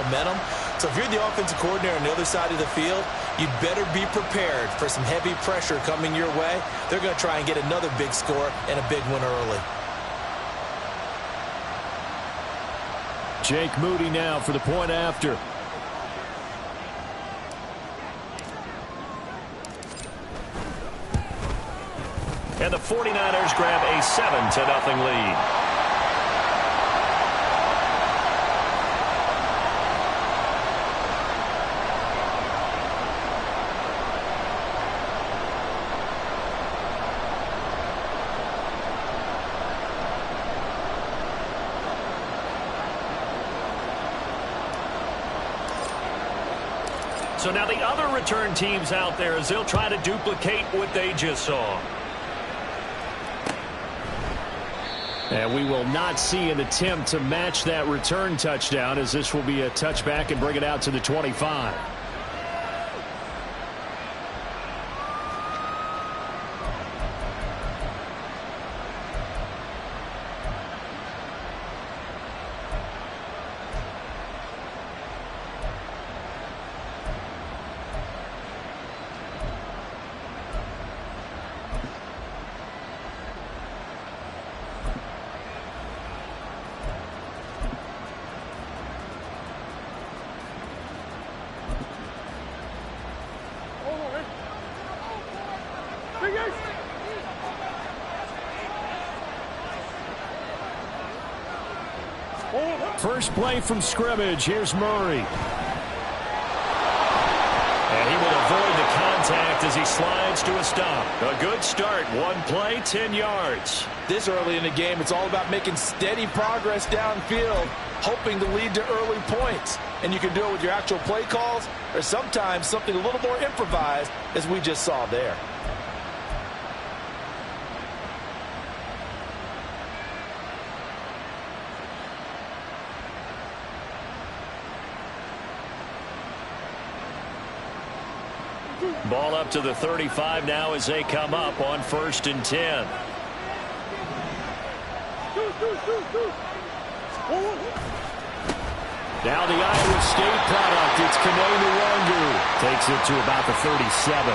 momentum. So if you're the offensive coordinator on the other side of the field, you'd better be prepared for some heavy pressure coming your way. They're going to try and get another big score and a big one early. Jake Moody now for the point after. And the 49ers grab a 7-0 lead. So now the other return teams out there as they'll try to duplicate what they just saw. And we will not see an attempt to match that return touchdown, as this will be a touchback and bring it out to the 25. First play from scrimmage. Here's Murray. And he will avoid the contact as he slides to a stop. A good start. One play, 10 yards. This early in the game, it's all about making steady progress downfield, hoping to lead to early points. And you can do it with your actual play calls or sometimes something a little more improvised, as we just saw there. Ball up to the 35 now as they come up on 1st and 10. Now the Iowa State product. It's Kanoa takes it to about the 37.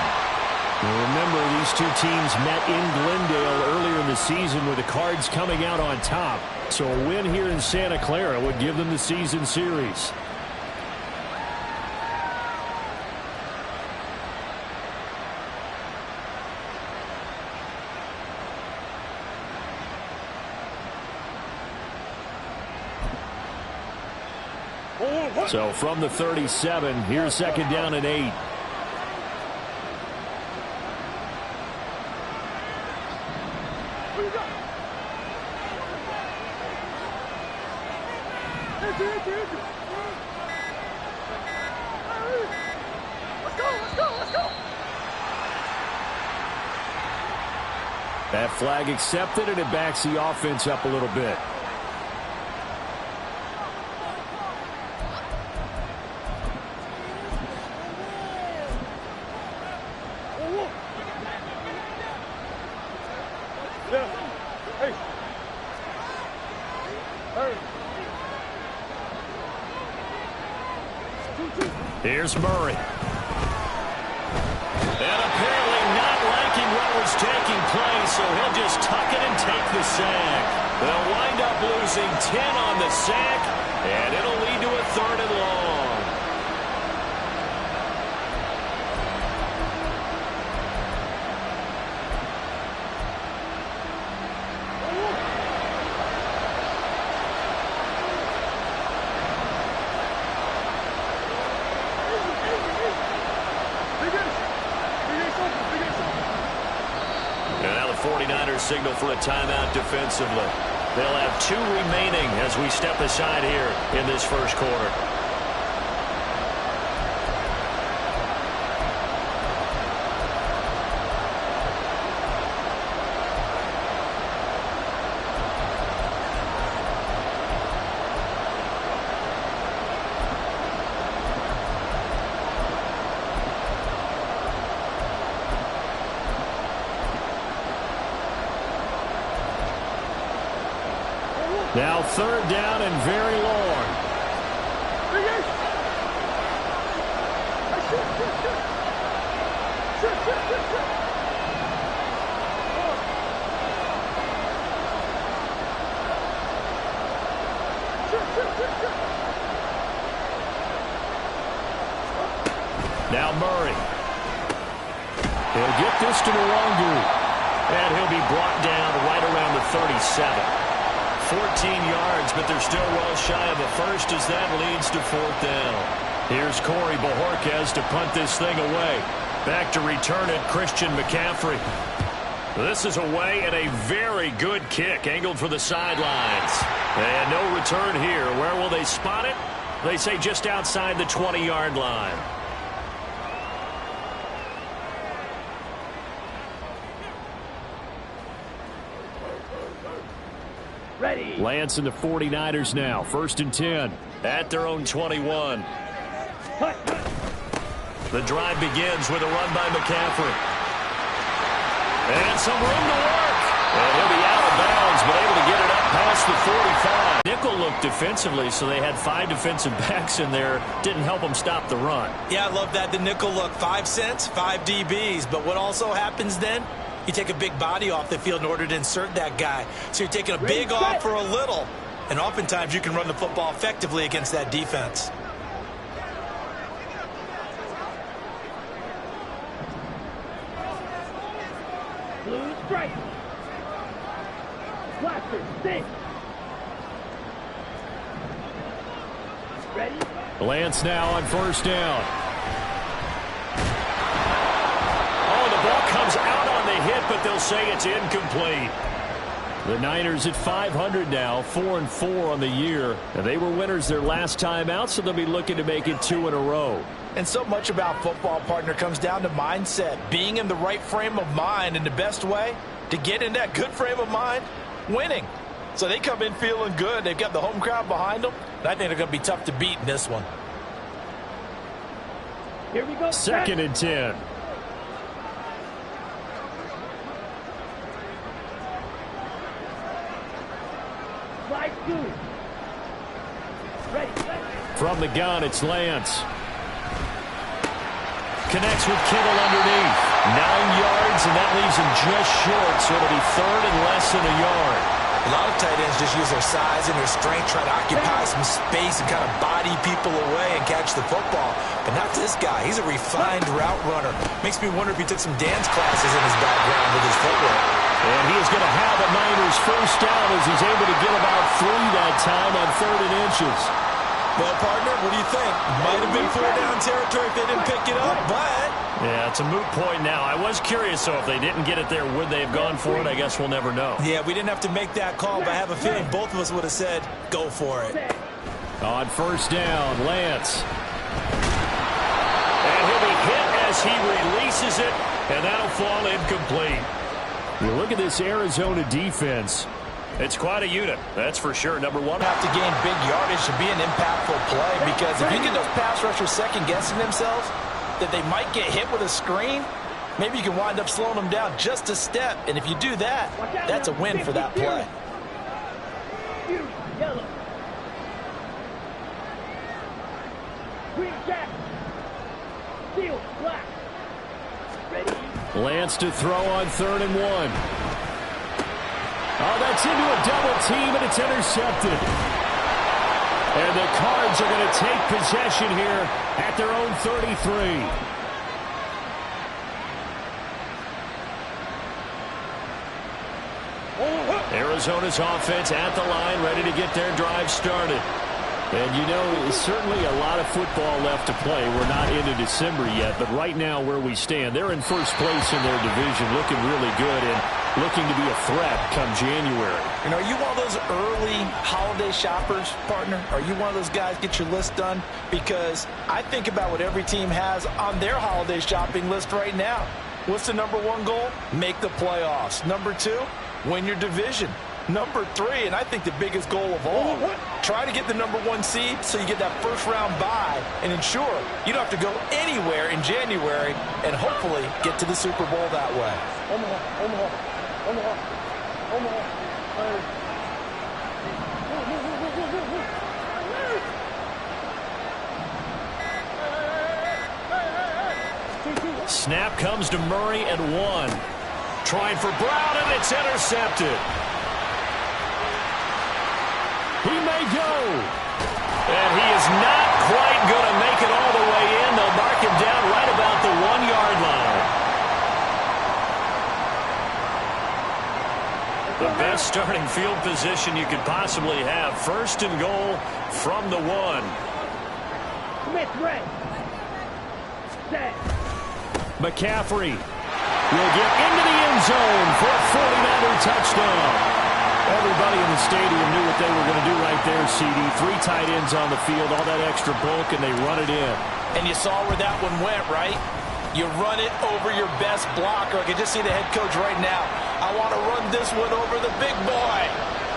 And remember, these two teams met in Glendale earlier in the season with the Cards coming out on top. So a win here in Santa Clara would give them the season series. So from the 37, here's 2nd down and 8. That flag accepted, and it backs the offense up a little bit. Here's Murray. And apparently not liking what was taking place, so he'll just tuck it and take the sack. They'll wind up losing 10 on the sack, and it'll lead to a 3rd and long. Signal for a timeout defensively. They'll have 2 remaining as we step aside here in this first quarter. Now 3rd down and very long. Now Murray. He'll get this to Nwangwu. And he'll be brought down right around the 37. 14 yards, but they're still well shy of a first as that leads to 4th down. Here's Corey Bojorquez to punt this thing away. Back to return it, Christian McCaffrey. This is away and a very good kick angled for the sidelines. And no return here. Where will they spot it? They say just outside the 20-yard line. Ready. Lance and the 49ers now. 1st and 10. At their own 21. The drive begins with a run by McCaffrey. And some room to work. And he'll be out of bounds, but able to get it up past the 45. Nickel looked defensively, so they had 5 defensive backs in there. Didn't help them stop the run. Yeah, I love that. The nickel look. 5 cents, 5 DBs. But what also happens then? You take a big body off the field in order to insert that guy. So you're taking a big off for a little. And oftentimes you can run the football effectively against that defense. Blue strike. Blaster, six. Ready? Lance now on 1st down. Oh, the ball comes out on the hit, but they'll say it's incomplete. The Niners at 500 now, 4-4 on the year. And they were winners their last time out, so they'll be looking to make it 2 in a row. And so much about football, partner, comes down to mindset. Being in the right frame of mind, and the best way to get in that good frame of mind, winning. So they come in feeling good. They've got the home crowd behind them. And I think they're going to be tough to beat in this one. Here we go. 2nd and 10. Slide 2. Ready. From the gun, it's Lance. Connects with Kittle underneath. 9 yards, and that leaves him just short, so it'll be 3rd and less than a yard. A lot of tight ends just use their size and their strength, try to occupy some space and kind of body people away and catch the football. But not this guy. He's a refined route runner. Makes me wonder if he took some dance classes in his background with his footwork. And he is going to have a Niners 1st down as he's able to get about 3 that time on 3rd and inches. Well, partner, what do you think? Might have been 4-down territory if they didn't pick it up, but... Yeah, it's a moot point now. I was curious, so if they didn't get it there, would they have gone for it? I guess we'll never know. Yeah, we didn't have to make that call, but I have a feeling both of us would have said, go for it. On 1st down, Lance. And he'll be hit as he releases it, and that'll fall incomplete. You look at this Arizona defense. It's quite a unit, that's for sure. Number one, have to gain big yardage to be an impactful play, because if you get those pass rushers second-guessing themselves, that they might get hit with a screen, maybe you can wind up slowing them down just a step. And if you do that, that's a win for that play. Yellow. Green jack. Steel black. Ready. Lance to throw on 3rd and 1. Oh, that's into a double team, and it's intercepted. And the Cards are going to take possession here at their own 33. Arizona's offense at the line, ready to get their drive started. And, you know, certainly a lot of football left to play. We're not into December yet, but right now where we stand, they're in 1st place in their division, looking really good and looking to be a threat come January. You know, are you one of those early holiday shoppers, partner? Are you one of those guys get your list done? Because I think about what every team has on their holiday shopping list right now. What's the number 1 goal? Make the playoffs. Number 2, win your division. Number 3, and I think the biggest goal of all, try to get the number 1 seed so you get that 1st round bye and ensure you don't have to go anywhere in January and hopefully get to the Super Bowl that way. Snap comes to Murray at 1. Trying for Brown, and it's intercepted. He may go. And he is not quite going to make it all the way in. They'll mark him down right about the 1-yard line. The best starting field position you could possibly have. 1st and goal from the 1. Smith ready. Set. McCaffrey will get into the end zone for a 49er touchdown. Everybody in the stadium knew what they were going to do right there, CD. 3 tight ends on the field, all that extra bulk, and they run it in. And you saw where that one went, right? You run it over your best blocker. I can just see the head coach right now. I want to run this one over the big boy.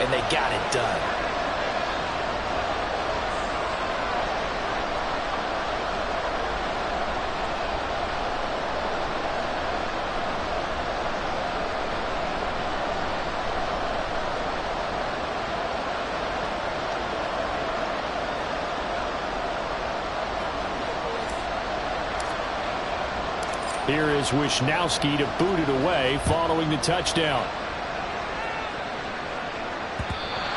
And they got it done. Here is Wisnowski to boot it away following the touchdown.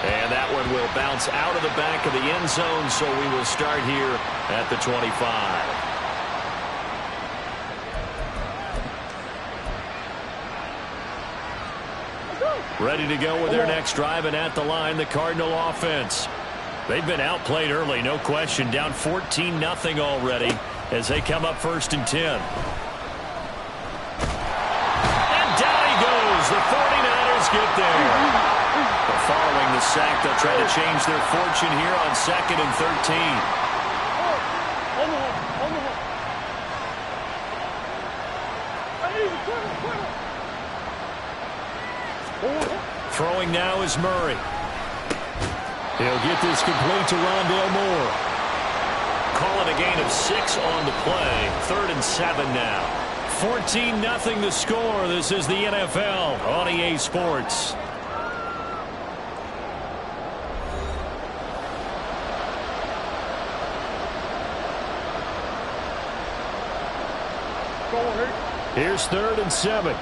And that one will bounce out of the back of the end zone, so we will start here at the 25. Ready to go with their next drive, and at the line, the Cardinal offense. They've been outplayed early, no question, down 14-0 already as they come up 1st and 10. The 49ers get there. But following the sack, they'll try to change their fortune here on 2nd and 13. Throwing now is Murray. He'll get this complete to Rondale Moore. Call it a gain of 6 on the play. 3rd and 7 now. 14-0 the score. This is the NFL on EA Sports. Here's 3rd and 7.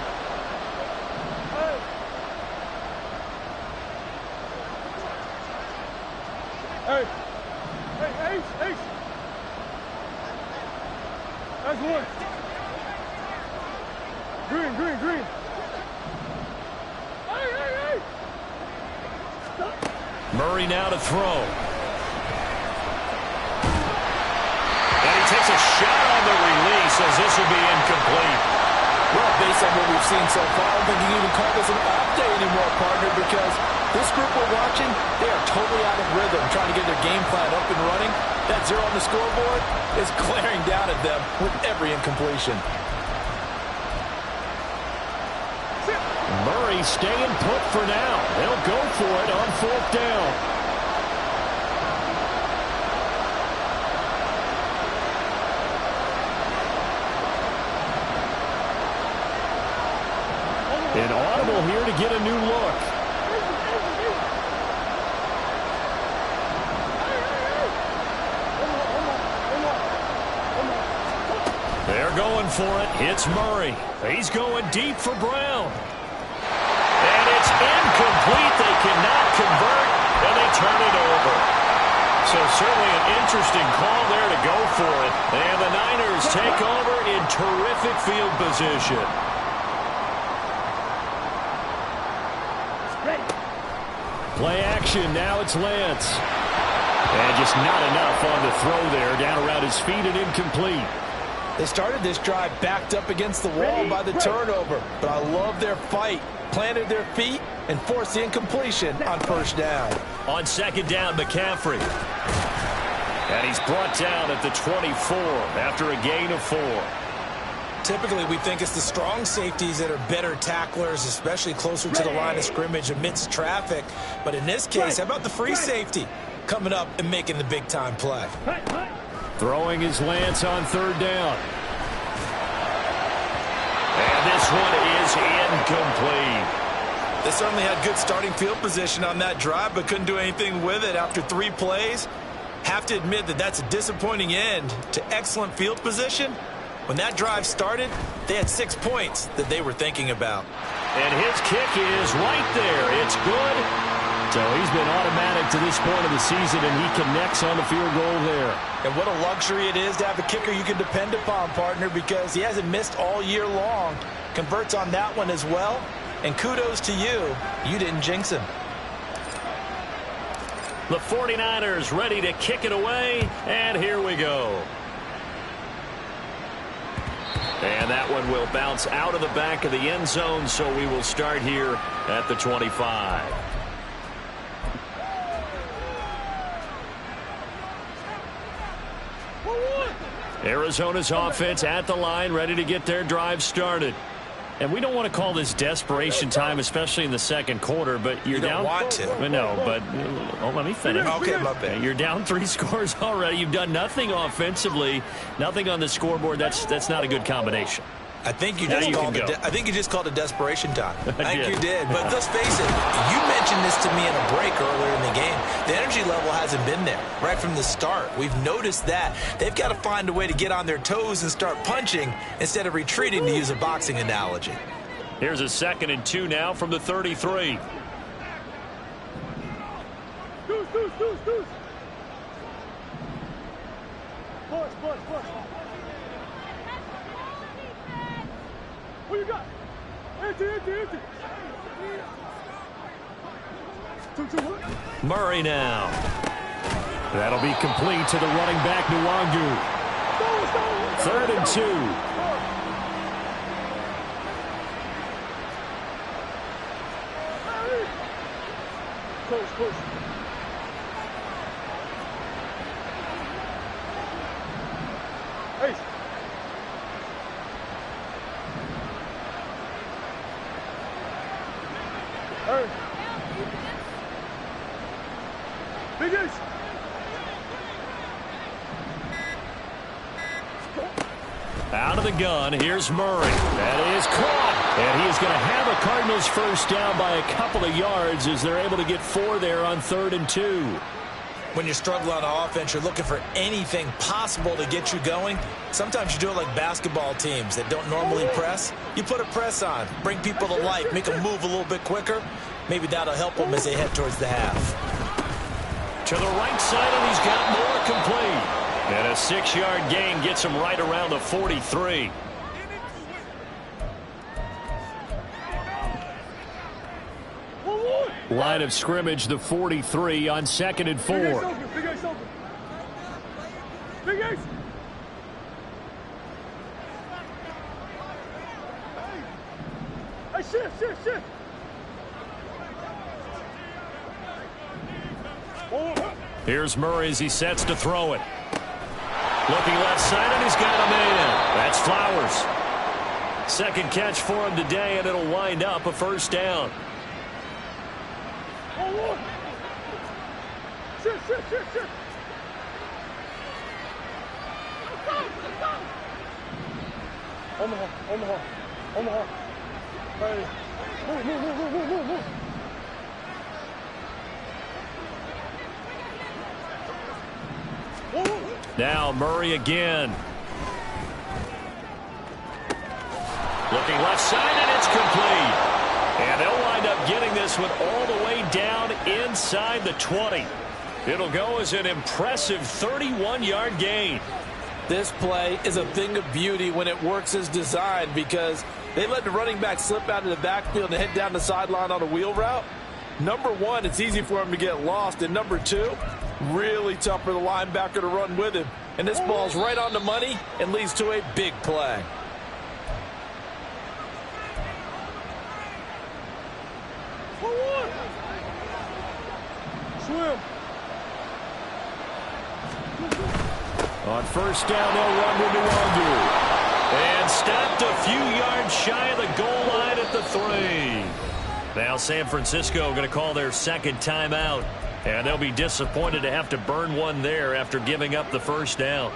Hey. That's one. Green. Hey. Murray now to throw. And he takes a shot on the release as this will be incomplete. Well, based on what we've seen so far, I don't think you can even call this an off day anymore, partner, because this group we're watching, they are totally out of rhythm, trying to get their game plan up and running. That 0 on the scoreboard is glaring down at them with every incompletion. Murray staying put for now. They'll go for it on 4th down. Inaudible here to get a new look. They're going for it. It's Murray. He's going deep for Brown. And it's incomplete. They cannot convert, and they turn it over. So certainly an interesting call there to go for it. And the Niners take over in terrific field position. Play action. Now it's Lance. And just not enough on the throw there. Down around his feet and incomplete. They started this drive backed up against the wall by the turnover, but I love their fight. Planted their feet and forced the incompletion on 1st down. On 2nd down, McCaffrey. And he's brought down at the 24 after a gain of 4. Typically, we think it's the strong safeties that are better tacklers, especially closer to the line of scrimmage amidst traffic. But in this case, how about the free safety coming up and making the big-time play? Throwing his Lance on 3rd down. And this one is incomplete. They certainly had good starting field position on that drive, but couldn't do anything with it after 3 plays. Have to admit that that's a disappointing end to excellent field position When that drive started, they had 6 points that they were thinking about. And his kick is right there. It's good. So he's been automatic to this point of the season, and he connects on the field goal there. And what a luxury it is to have a kicker you can depend upon, partner, because he hasn't missed all year long. Converts on that one as well. And kudos to you. You didn't jinx him. The 49ers ready to kick it away, and here we go. And that one will bounce out of the back of the end zone, so we will start here at the 25. Arizona's offense at the line, ready to get their drive started. And we don't want to call this desperation time, especially in the second quarter, but you're down. You don't want to. No, but let me finish. Okay, my bad. You're down 3 scores already. You've done nothing offensively, nothing on the scoreboard. That's not a good combination. I think you just called it desperation time. I think you did. But let's face it, you mentioned this to me in a break earlier in the game. The energy level hasn't been there right from the start. We've noticed that. They've got to find a way to get on their toes and start punching instead of retreating, to use a boxing analogy. Here's a 2nd and 2 now from the 33. Deuce. Push. What you got? Empty. 2-1. Murray now. That'll be complete to the running back, Nwangwu. 3rd and 2. Push. Hey. Hey. Big Ace. Out of the gun, here's Murray. That is caught. And he is going to have a Cardinals first down by a couple of yards as they're able to get 4 there on 3rd and 2. When you're struggling on offense, you're looking for anything possible to get you going. Sometimes you do it like basketball teams that don't normally press. You put a press on, bring people to life, make them move a little bit quicker. Maybe that'll help them as they head towards the half. To the right side, and he's got more complete. And a 6-yard gain gets him right around the 43. Line of scrimmage, the 43 on 2nd and 4. Big Ace open. Big Ace. Hey, shift. Here's Murray as he sets to throw it. Looking left side, and he's got a man. That's Flowers. 2nd catch for him today, and it'll wind up a first down. Shift. Omaha. Hey. Move. Now Murray again. Looking left side, and it's complete. And they'll wind up getting this one all the way down inside the 20. It'll go as an impressive 31-yard gain. This play is a thing of beauty when it works as designed, because they let the running back slip out of the backfield and head down the sideline on a wheel route. Number one, it's easy for him to get lost. And number two, really tough for the linebacker to run with him. And this ball's right on the money and leads to a big play. Swim. On first down, they'll run with Nwangwu. And stopped a few yards shy of the goal line at the 3. Now San Francisco going to call their 2nd timeout. And they'll be disappointed to have to burn one there after giving up the first down.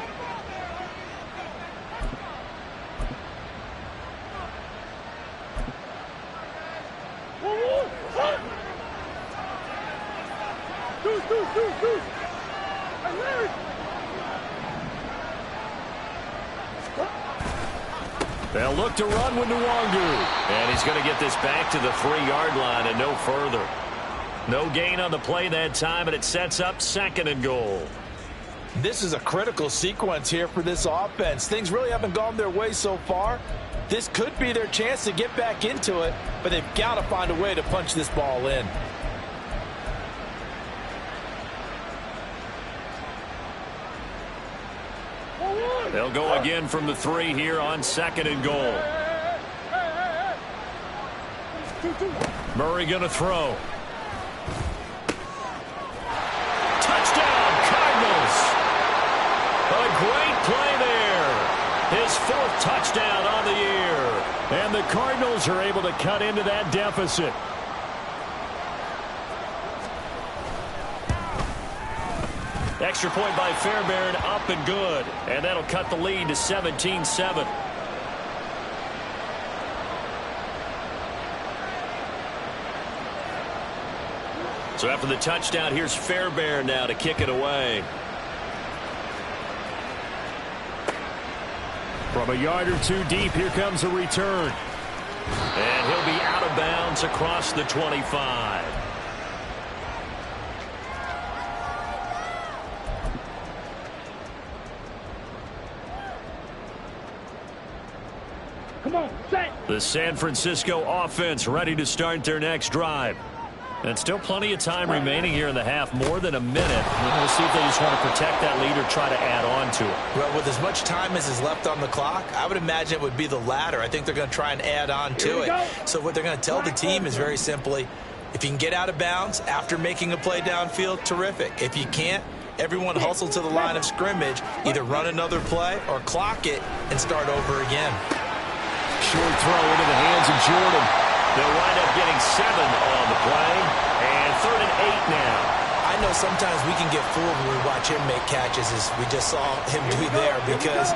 Deuce. They'll look to run with Nwongu. And he's going to get this back to the 3-yard line and no further. No gain on the play that time, and it sets up 2nd and goal. This is a critical sequence here for this offense. Things really haven't gone their way so far. This could be their chance to get back into it, but they've got to find a way to punch this ball in. They'll go again from the 3 here on 2nd and goal. Murray going to throw. Touchdown, Cardinals. A great play there. His 4th touchdown on the year. And the Cardinals are able to cut into that deficit. Extra point by Fairbairn, up and good. And that'll cut the lead to 17-7. So after the touchdown, here's Fairbairn now to kick it away. From a yard or 2 deep, here comes a return. And he'll be out of bounds across the 25. Come on, set. The San Francisco offense ready to start their next drive. And still plenty of time remaining here in the half, more than a minute. We'll see if they just want to protect that lead or try to add on to it. Well, with as much time as is left on the clock, I would imagine it would be the latter. I think they're going to try and add on to it. So what they're going to tell the team is very simply, if you can get out of bounds after making a play downfield, terrific. If you can't, everyone hustle to the line of scrimmage, either run another play or clock it and start over again. Short throw into the hands of Jordan. They'll wind up getting 7 on the play. And 3rd and 8 now. I know sometimes we can get fooled when we watch him make catches, as we just saw him do there, because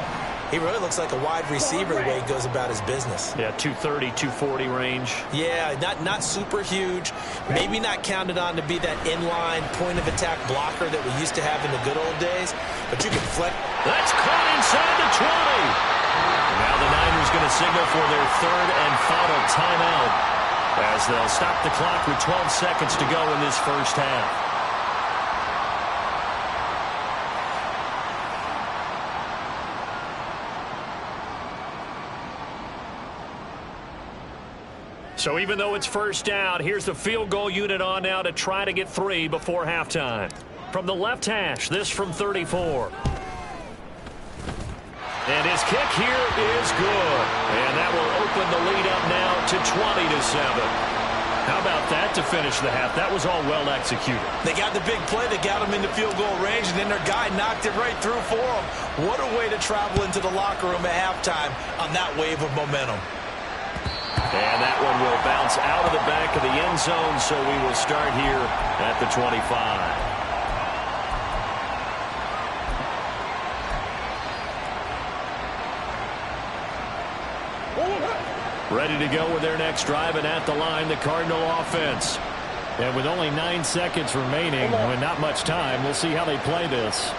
he really looks like a wide receiver the way he goes about his business. Yeah, 230, 240 range. Yeah, not super huge. Maybe not counted on to be that inline point-of-attack blocker that we used to have in the good old days, but you can flex. That's caught inside the 20. Now the Niners going to signal for their 3rd and final timeout, as they'll stop the clock with 12 seconds to go in this first half. So even though it's first down, here's the field goal unit on now to try to get 3 before halftime. From the left hash, this from 34. And his kick here is good. And that will open the lead up now to 20-7. How about that to finish the half? That was all well executed. They got the big play. They got him into field goal range, and then their guy knocked it right through for him. What a way to travel into the locker room at halftime on that wave of momentum. And that one will bounce out of the back of the end zone, so we will start here at the 25. Ready to go with their next drive, and at the line, the Cardinal offense. And with only 9 seconds remaining, with not much time, we'll see how they play this.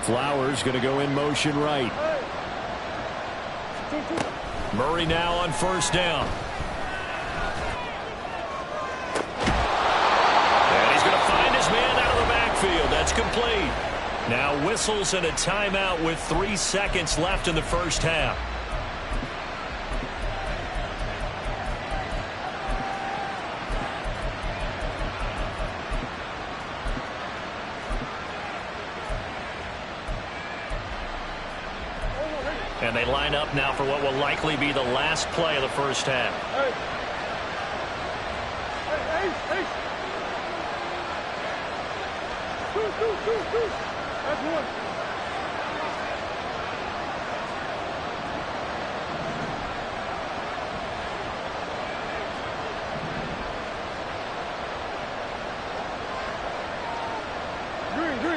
Flowers going to go in motion right. Murray now on first down. And he's going to find his man out of the backfield. That's complete. Now whistles and a timeout with 3 seconds left in the first half. And they line up now for what will likely be the last play of the first half. That's one.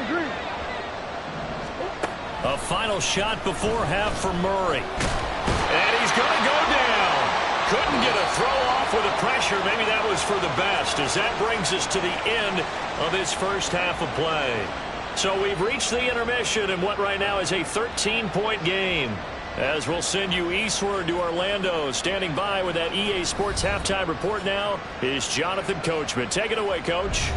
Green. A final shot before half for Murray. And he's going to go down. Couldn't get a throw off with the pressure. Maybe that was for the best, as that brings us to the end of this first half of play. So we've reached the intermission in what right now is a 13-point game. As we'll send you eastward to Orlando. Standing by with that EA Sports halftime report now is Jonathan Coachman. Take it away, Coach.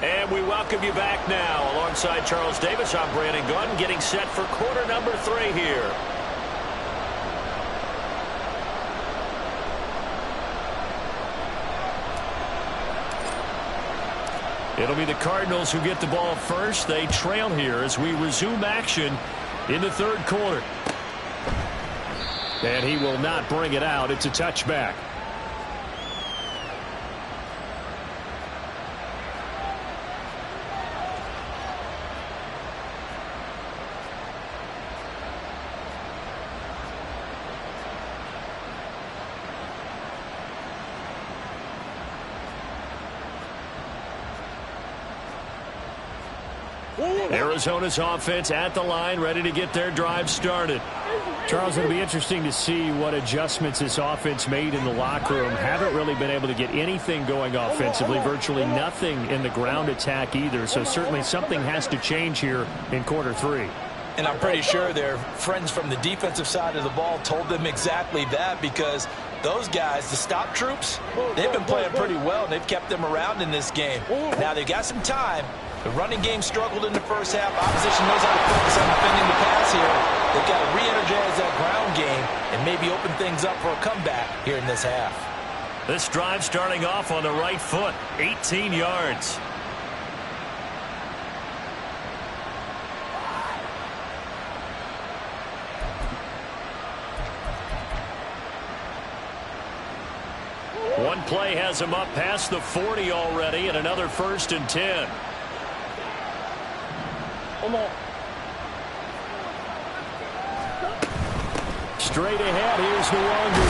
And we welcome you back now. Alongside Charles Davis, I'm Brandon Gunn, getting set for quarter number 3 here. It'll be the Cardinals who get the ball first. They trail here as we resume action in the third quarter. And he will not bring it out. It's a touchback. Arizona's offense at the line, ready to get their drive started. Charles, it'll be interesting to see what adjustments this offense made in the locker room. Haven't really been able to get anything going offensively, virtually nothing in the ground attack either. So certainly something has to change here in quarter 3. And I'm pretty sure their friends from the defensive side of the ball told them exactly that, because those guys, the stop troops, they've been playing pretty well. They've kept them around in this game. Now they've got some time. The running game struggled in the first half. Opposition knows how to focus on defending the pass here. They've got to re-energize that ground game and maybe open things up for a comeback here in this half. This drive starting off on the right foot, 18 yards. One play has him up past the 40 already, and another 1st and 10. Straight ahead, here's Nwangwu.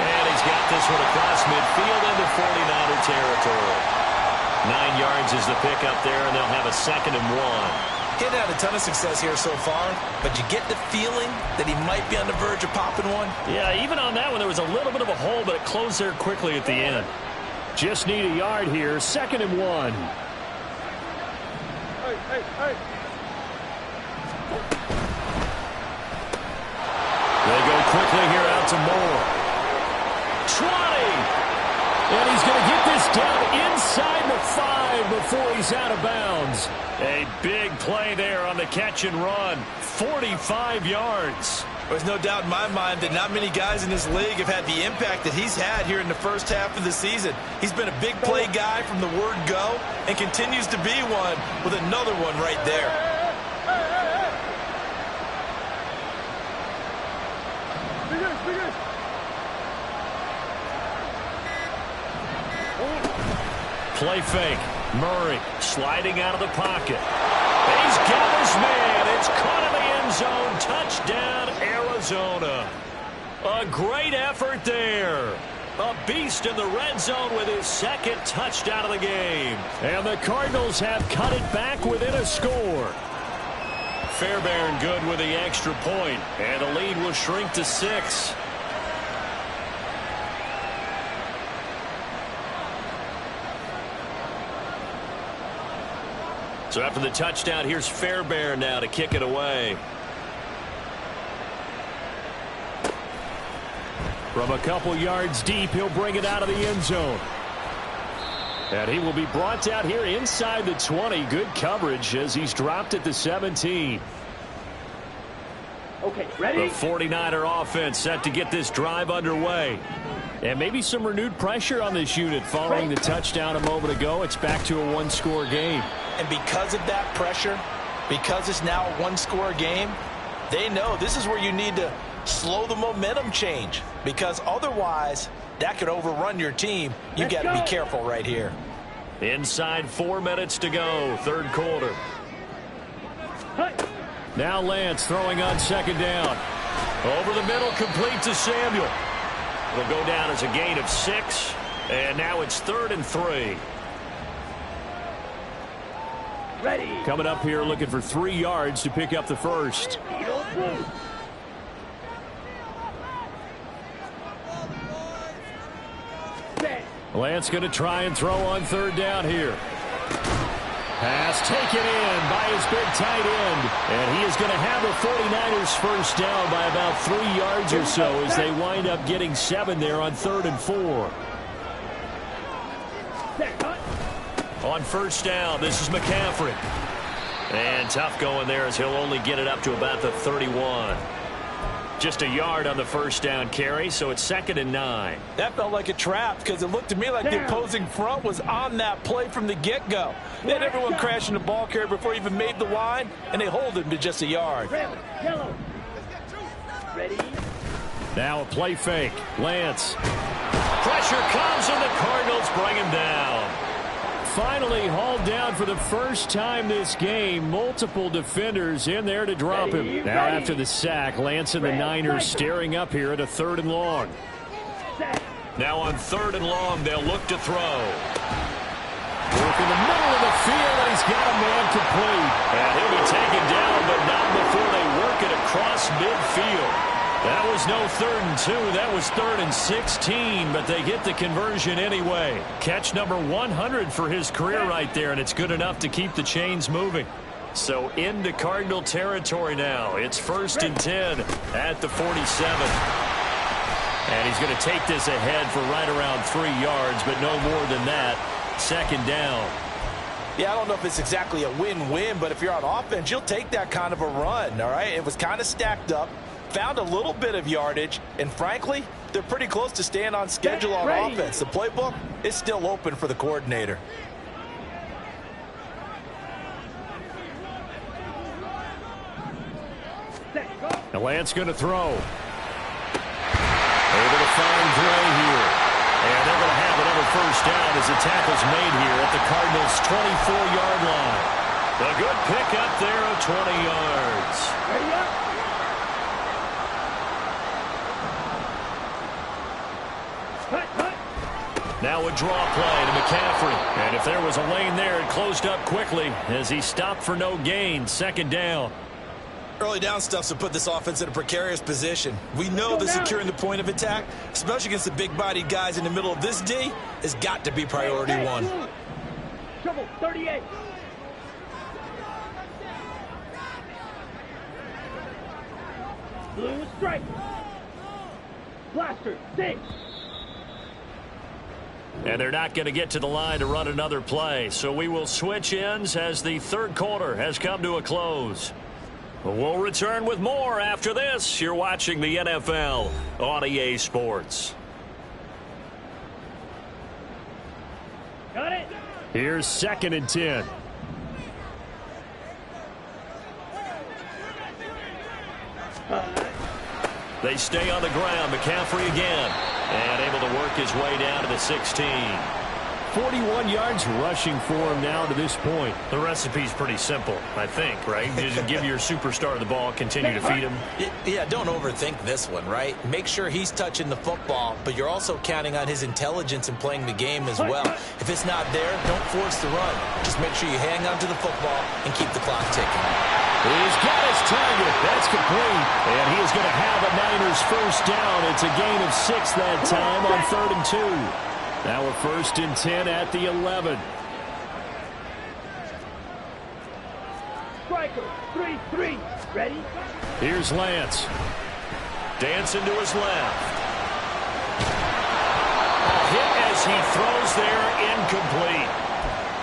And he's got this one across midfield into 49er territory. 9 yards is the pickup there, and they'll have a 2nd and 1. He hasn't had a ton of success here so far, but you get the feeling that he might be on the verge of popping one. Yeah, even on that one, there was a little bit of a hole, but it closed there quickly at the end. Just need a yard here, 2nd and 1. Hey. They go quickly here out to Moore. 20! And he's going to get this down inside the 5 before he's out of bounds. A big play there on the catch and run. 45 yards. There's no doubt in my mind that not many guys in this league have had the impact that he's had here in the first half of the season. He's been a big play guy from the word go and continues to be one with another one right there. Play fake. Murray sliding out of the pocket. He's got his man. It's caught in the end zone. Touchdown, Arizona. A great effort there. A beast in the red zone with his 2nd touchdown of the game. And the Cardinals have cut it back within a score. Fairbairn good with the extra point. And the lead will shrink to 6. So after the touchdown, here's Fairbairn now to kick it away. From a couple yards deep, he'll bring it out of the end zone. And he will be brought down here inside the 20. Good coverage as he's dropped at the 17. Okay, ready? The 49er offense set to get this drive underway. And maybe some renewed pressure on this unit following the touchdown a moment ago. It's back to a one-score game. And because of that pressure, because it's now a one-score game, they know this is where you need to slow the momentum change, because otherwise that could overrun your team. You've got to be careful right here. Inside 4 minutes to go, third quarter. Now Lance throwing on second down. Over the middle, complete to Samuel. It'll go down as a gain of 6, and now it's 3rd and 3. Ready. Coming up here looking for 3 yards to pick up the first. Lance going to try and throw on 3rd down here. Pass taken in by his big tight end. And he is going to have the 49ers first down by about 3 yards or so as they wind up getting 7 there on 3rd and 4. On first down, this is McCaffrey. And tough going there as he'll only get it up to about the 31. Just a yard on the first down carry, so it's 2nd and 9. That felt like a trap because it looked to me like the opposing front was on that play from the get-go. They had everyone crashing the ball carrier before he even made the line, and they hold him to just a yard. Ready. Now a play fake. Lance. Pressure comes, and the Cardinals bring him down. Finally hauled down for the first time this game. Multiple defenders in there to drop him. Now after the sack, Lance and the Niners staring up here at a 3rd and long. Now on 3rd and long, they'll look to throw. Work in the middle of the field, and he's got a man complete. And he'll be taken down, but not before they work it across midfield. That was no 3rd and 2. That was 3rd and 16, but they get the conversion anyway. Catch number 100 for his career right there, and it's good enough to keep the chains moving. So into Cardinal territory now. It's 1st and 10 at the 47. And he's going to take this ahead for right around 3 yards, but no more than that. 2nd down. Yeah, I don't know if it's exactly a win-win, but if you're on offense, you'll take that kind of a run, all right? It was kind of stacked up. Found a little bit of yardage, and frankly, they're pretty close to staying on schedule on offense. The playbook is still open for the coordinator. Now Lance going to throw. Able to find Gray here. And they're going to have another first down as the tackle's made here at the Cardinals' 24-yard line. A good pickup there of 20 yards. Ready up. Now a draw play to McCaffrey. And if there was a lane there, it closed up quickly as he stopped for no gain. 2nd down. Early down stuff's to put this offense in a precarious position. We know that securing the point of attack, especially against the big-bodied guys in the middle of this D, has got to be priority one. Trouble, 38. Blue strike. Blaster, 6. And they're not going to get to the line to run another play. So we will switch ends as the 3rd quarter has come to a close. We'll return with more after this. You're watching the NFL on EA Sports. Got it. Here's 2nd and 10. They stay on the ground. McCaffrey again. And able to work his way down to the 16. 41 yards rushing for him now to this point. The recipe's pretty simple, I think, right? Just give your superstar the ball, continue to feed him. Yeah, don't overthink this one, right? Make sure he's touching the football, but you're also counting on his intelligence in playing the game as well. If it's not there, don't force the run. Just make sure you hang on to the football and keep the clock ticking. He's got his target. That's complete. And he is going to have a Niners first down. It's a gain of 6 that time on 3rd and 2. Now we're 1st and 10 at the 11. Striker, 3-3. Ready? Here's Lance. Dancing to his left. A hit as he throws there, incomplete.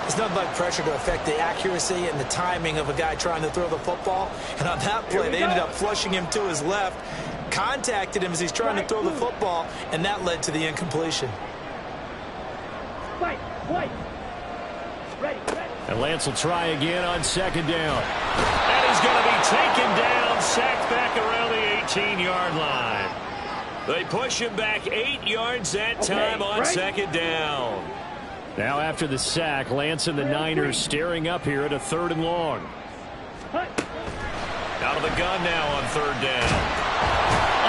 It's nothing like pressure to affect the accuracy and the timing of a guy trying to throw the football. And on that play, they ended up flushing him to his left, contacted him as he's trying to throw the football, and that led to the incompletion. White. Ready. And Lance will try again on 2nd down. And he's going to be taken down, sacked back around the 18-yard line. They push him back 8 yards that time on 2nd down. Now after the sack, Lance and the Niners staring up here at a 3rd and long. Out of the gun now on third down.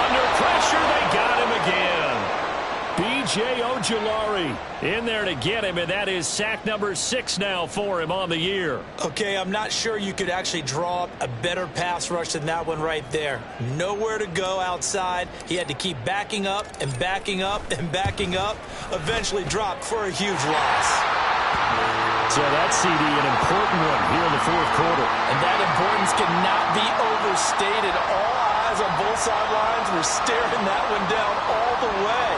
Under pressure, they got him again. B.J. Ojulari in there to get him, and that is sack number 6 now for him on the year. Okay, I'm not sure you could actually draw up a better pass rush than that one right there. Nowhere to go outside. He had to keep backing up and backing up and backing up. Eventually dropped for a huge loss. So that CD, an important one here in the fourth quarter. And that importance cannot be overstated. All eyes on both sidelines were staring that one down all the way.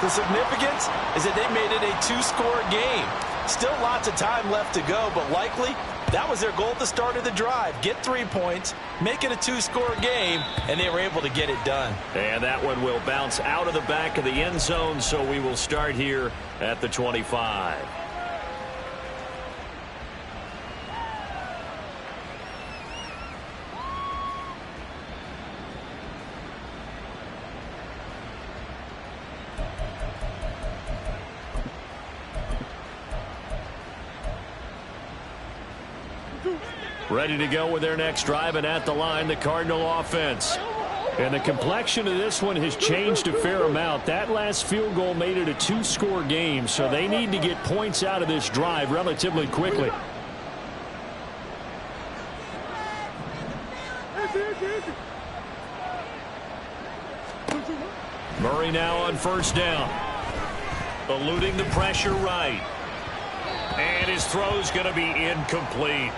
The significance is that they made it a 2-score game. Still lots of time left to go, but likely that was their goal at the start of the drive. Get 3 points, make it a 2-score game, and they were able to get it done. And that one will bounce out of the back of the end zone, so we will start here at the 25. Ready to go with their next drive, and at the line, the Cardinal offense. And the complexion of this one has changed a fair amount. That last field goal made it a 2-score game, so they need to get points out of this drive relatively quickly. Murray now on first down. Eluding the pressure right. And his throw's going to be incomplete.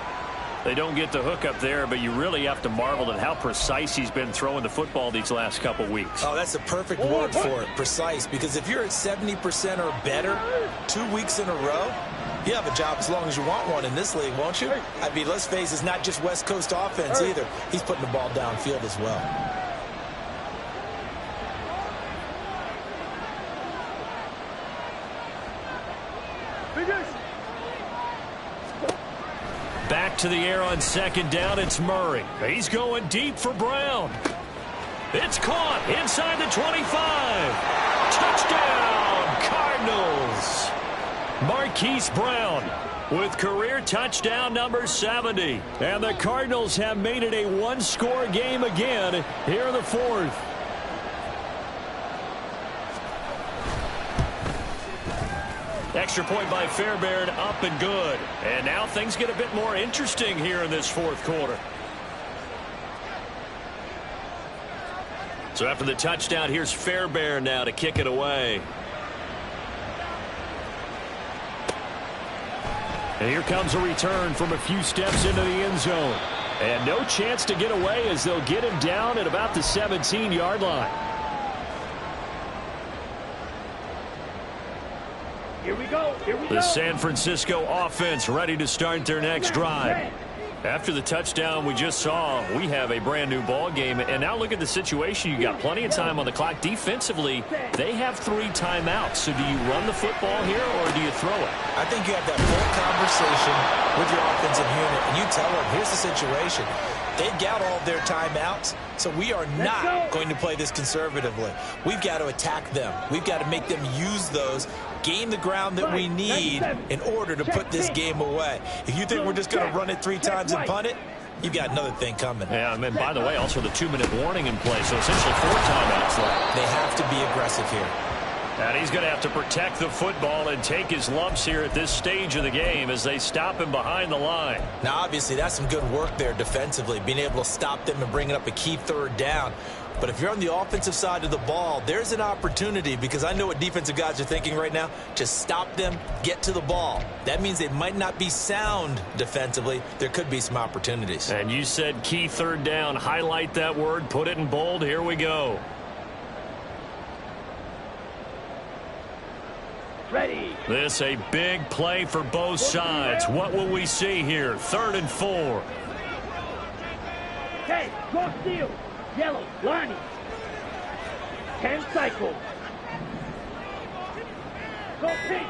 They don't get the hook up there, but you really have to marvel at how precise he's been throwing the football these last couple weeks. Oh, that's a perfect word for it, precise, because if you're at 70% or better 2 weeks in a row, you have a job as long as you want one in this league, won't you? I mean, let's face it, it's not just West Coast offense either. He's putting the ball downfield as well. Back to the air on second down, it's Murray. He's going deep for Brown. It's caught inside the 25. Touchdown, Cardinals. Marquise Brown with career touchdown number 70. And the Cardinals have made it a 1-score game again here in the fourth. Extra point by Fairbairn, up and good. And now things get a bit more interesting here in this fourth quarter. So after the touchdown, here's Fairbairn now to kick it away. And here comes a return from a few steps into the end zone. And no chance to get away as they'll get him down at about the 17-yard line. Here we go. The San Francisco offense ready to start their next drive. After the touchdown we just saw, we have a brand new ball game. And now look at the situation. You got plenty of time on the clock. Defensively, they have 3 timeouts. So do you run the football here or do you throw it? I think you have that full conversation with your offensive unit, and you tell them, here's the situation. They've got all their timeouts, so we are not going to play this conservatively. We've got to attack them. We've got to make them use those, gain the ground that we need in order to put this game away. If you think we're just going to run it 3 times and punt it, you've got another thing coming. Yeah, and by the way, also the 2-minute warning in play, so essentially 4 timeouts left. They have to be aggressive here. And he's going to have to protect the football and take his lumps here at this stage of the game as they stop him behind the line. Now, obviously, that's some good work there defensively, being able to stop them and bringing up a key third down. But if you're on the offensive side of the ball, there's an opportunity, because I know what defensive guys are thinking right now. Just stop them, get to the ball. That means they might not be sound defensively. There could be some opportunities. And you said key third down. Highlight that word. Put it in bold. Here we go. Ready. This a big play for both sides. What will we see here? 3rd and 4. Okay, cross field. Yellow, lining. 10 cycles. Go pink.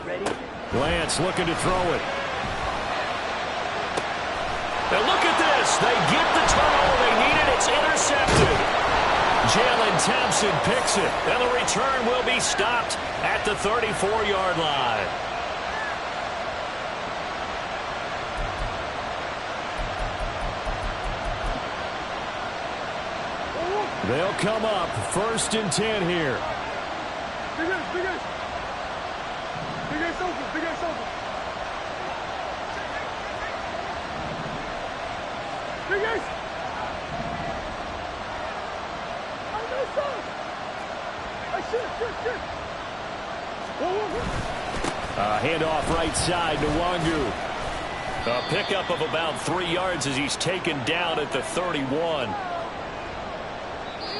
Ready. Lance looking to throw it. Now look at this. They get the turnover they needed. It's intercepted. Jalen Thompson picks it, and the return will be stopped at the 34-yard line. They'll come up 1st and 10 here. Big ass, big ass. Big ass open, big ass open. Big ass. I know some. Shit. Handoff right side to Wangu. A pickup of about 3 yards as he's taken down at the 31.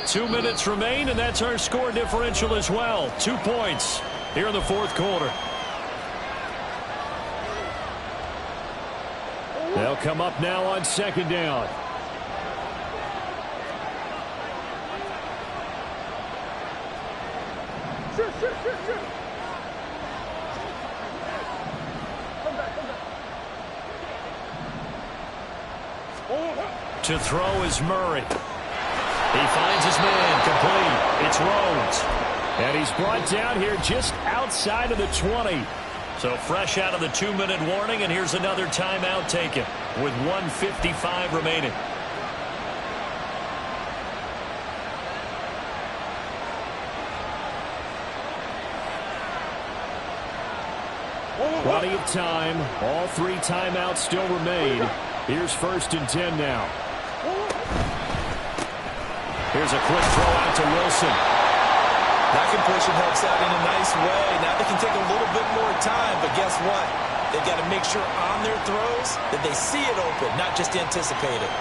2 minutes remain, and that's our score differential as well. 2 points here in the 4th quarter. They'll come up now on 2nd down. Shit. Come back. To throw is Murray. He finds his man, complete. It's Rhodes. And he's brought down here just outside of the 20. So fresh out of the 2-minute warning, and here's another timeout taken with 1:55 remaining. Plenty of time. All 3 timeouts still remain. Here's 1st and 10 now. Here's a quick throw out to Wilson. That completion helps out in a nice way. Now they can take a little bit more time, but guess what? They've got to make sure on their throws that they see it open, not just anticipate it.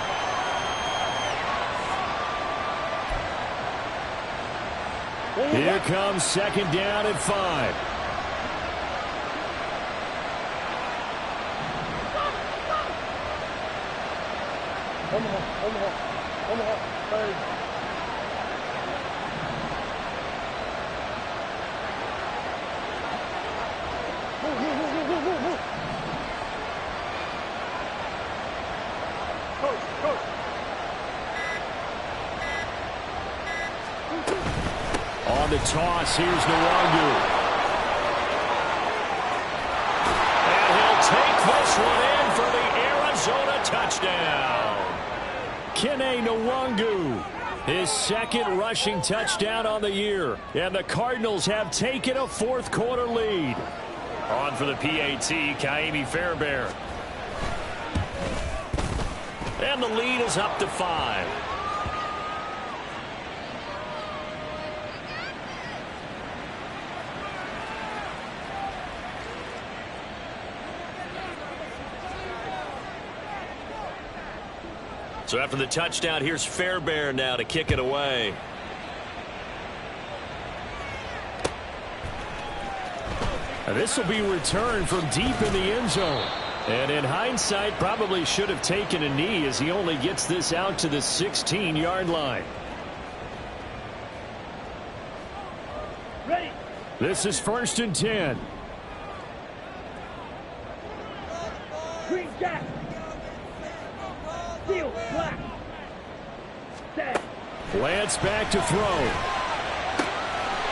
Here comes 2nd down and 5. Omaha. Hey. Move. Coach. On the toss, here's Nwangu. And he'll take this one in for the Arizona touchdown. Kene Nwangu, his 2nd rushing touchdown on the year. And the Cardinals have taken a 4th quarter lead. On for the PAT, Kaimi Fairbairn. And the lead is up to 5. So after the touchdown, here's Fairbairn now to kick it away. This will be returned from deep in the end zone. And in hindsight, probably should have taken a knee as he only gets this out to the 16-yard line. Ready. This is 1st and 10. Green jack. Steel black. Set. Lance back to throw.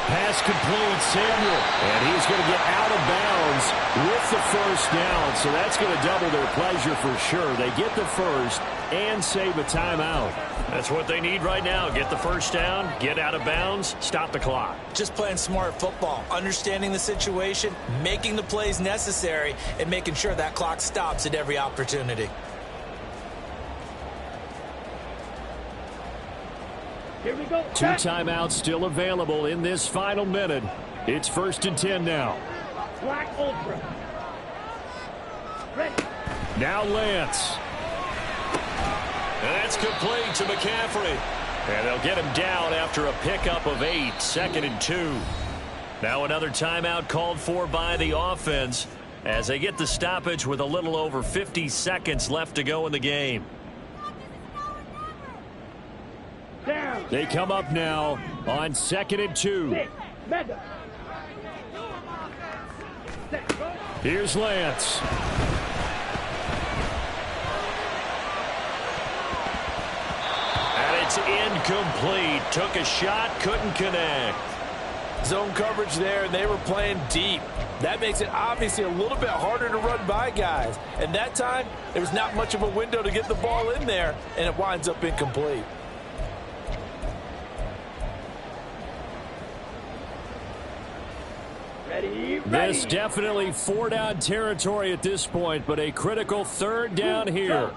Pass complete, Samuel. And he's going to get out of bounds with the 1st down. So that's going to double their pleasure for sure. They get the 1st and save a timeout. That's what they need right now. Get the 1st down, get out of bounds, stop the clock. Just playing smart football, understanding the situation, making the plays necessary, and making sure that clock stops at every opportunity. Here we go. 2 timeouts still available in this final minute. It's 1st and 10 now. Black Ultra. Ready. Now Lance. And that's complete to McCaffrey. And they'll get him down after a pickup of 8, 2nd and 2. Now another timeout called for by the offense as they get the stoppage with a little over 50 seconds left to go in the game. Down. They come up now on 2nd and 2. Six. Mega. Set. Here's Lance. And it's incomplete. Took a shot, couldn't connect. Zone coverage there, and they were playing deep. That makes it obviously a little bit harder to run by guys. And that time, there was not much of a window to get the ball in there, and it winds up incomplete. This definitely 4-down territory at this point, but a critical 3rd down here.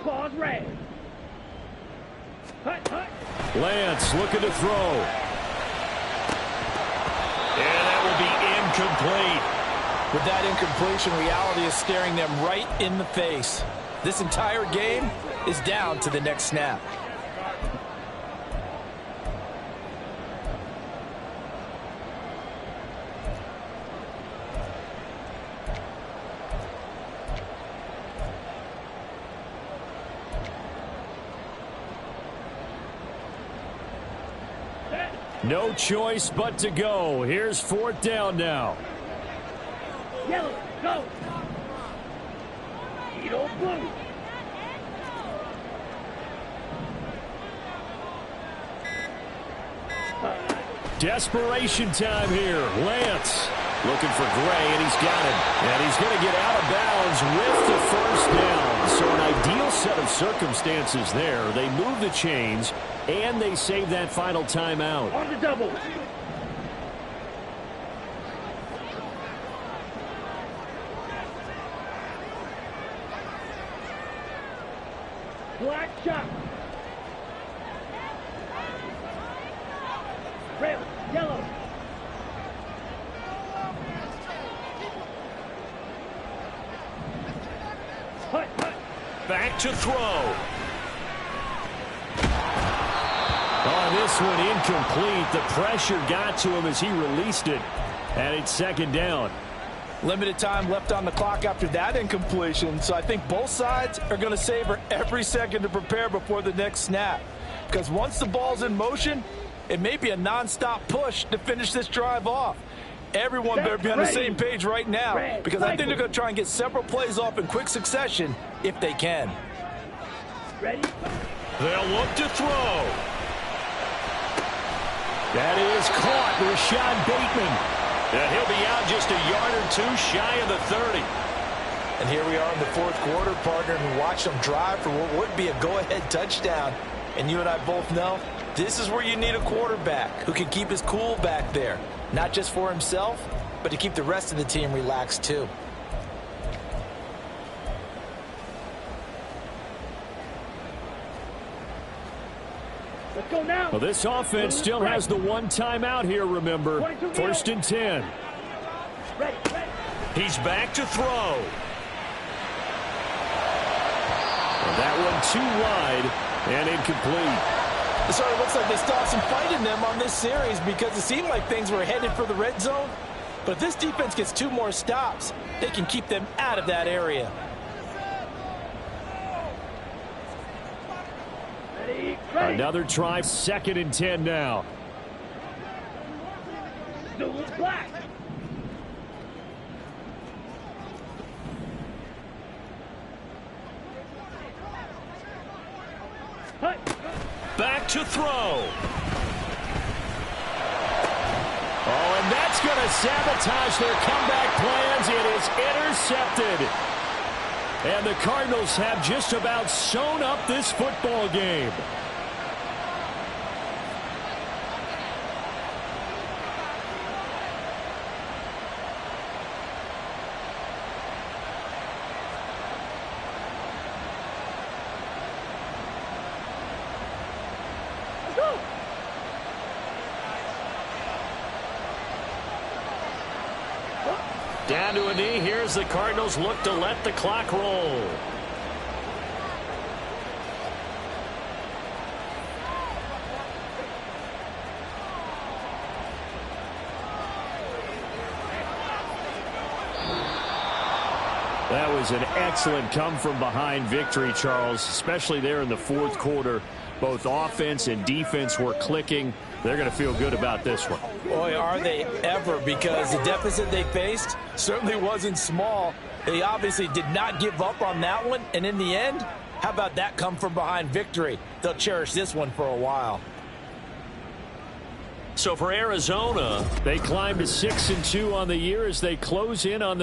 Pause red. Lance looking to throw. And that will be incomplete. With that incompletion, reality is staring them right in the face. This entire game is down to the next snap. No choice but to go. Here's 4th down now. Yellow, go. Edo blue. Desperation time here. Lance looking for Gray, and he's got him. And he's going to get out of bounds with the 1st down. So an ideal set of circumstances there. They move the chains, and they save that final timeout. On the double. Black shot. Red, yellow. Hut. Back to throw. On this one, incomplete. The pressure got to him as he released it. And it's 2nd down. Limited time left on the clock after that incompletion, so I think both sides are going to savor every second to prepare before the next snap. Because once the ball's in motion, it may be a non-stop push to finish this drive off. Everyone better be on the same page right now, because I think they're going to try and get several plays off in quick succession if they can. Ready? They'll look to throw. That is caught. Rashad Bateman. And he'll be out just a yard or 2 shy of the 30. And here we are in the 4th quarter, partner, and watch them drive for what would be a go-ahead touchdown. And you and I both know this is where you need a quarterback who can keep his cool back there. Not just for himself, but to keep the rest of the team relaxed too. Let's go now. Well, this offense still has the 1 timeout here, remember. 1st and 10. Ready. He's back to throw. And that one too wide and incomplete. It sort of looks like they stopped some fight in them on this series because it seemed like things were headed for the red zone. But if this defense gets 2 more stops, they can keep them out of that area. Another try, 2nd and 10 now. Black. Back to throw. Oh, and that's going to sabotage their comeback plans. It is intercepted. And the Cardinals have just about sewn up this football game. Down to a knee. Here's the Cardinals look to let the clock roll. That was an excellent come-from-behind victory, Charles, especially there in the 4th quarter. Both offense and defense were clicking. They're going to feel good about this one. Boy, are they ever, because the deficit they faced certainly wasn't small. They obviously did not give up on that one, and in the end, how about that come-from-behind victory? They'll cherish this one for a while. So for Arizona, they climb to 6-2 on the year as they close in on the